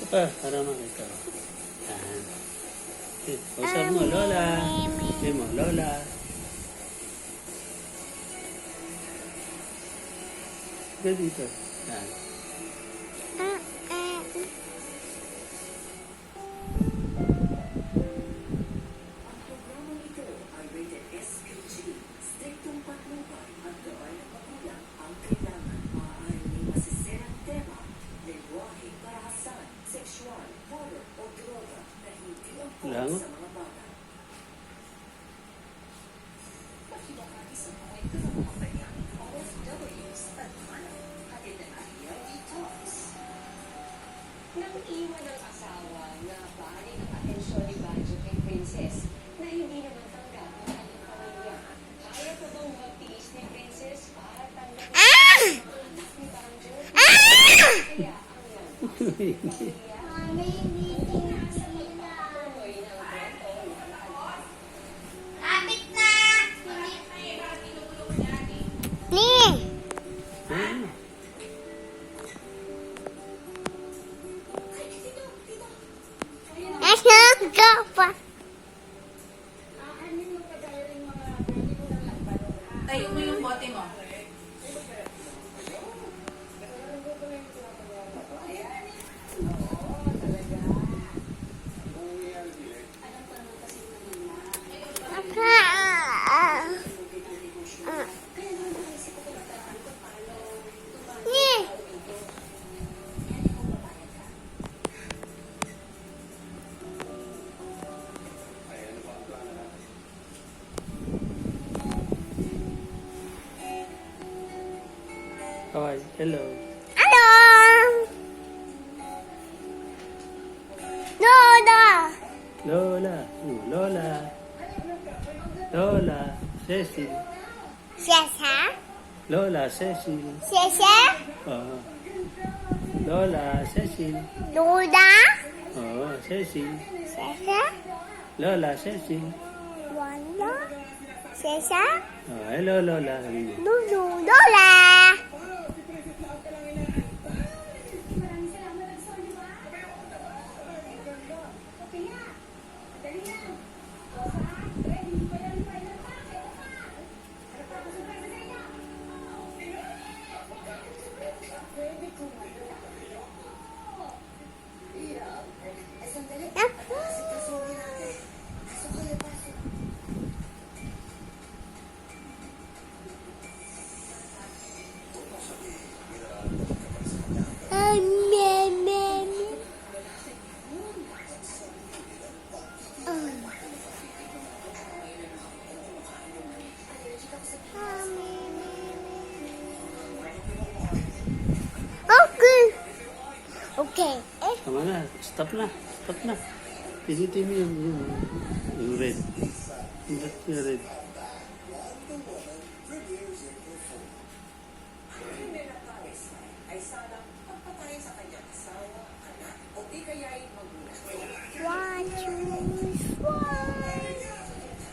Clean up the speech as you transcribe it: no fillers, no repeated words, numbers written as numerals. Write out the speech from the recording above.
pa, para makita. Yan. Usap mo, Lola. Sabi mo, Lola. Dito. Yan. Langot. Nang iwan ng asawa na bali ng atensyon ni Banjo kay Princess na hindi naman tanggap ng kanyang pamilya. Kaya pa bang magtiis ni Princess para tanggapin ang anak ni Banjo? Kaya ang pamilya Kapit na! Ni! Ano ka pa? Tayo mo yung bote mo. Ni! Kawai, hello. Ano? Lola! Lola. Lola. Lola. Cecil. Sesa? Lola, Cecil. Sesa? Oo. Lola, Cecil. Lola? Oo, Cecil. Sesa? Lola, Cecil. Wanda? Sesa? Oh, hello, Lola. Sabi mo. Lulu, Lola! Okay. Okay. Tama na. Stop na. Stop na. Pinitin mo yung red. Yung red. Ay salang pagpatay sa kanyang asawa, anak, o di kaya'y magulang. 1, 2, 1.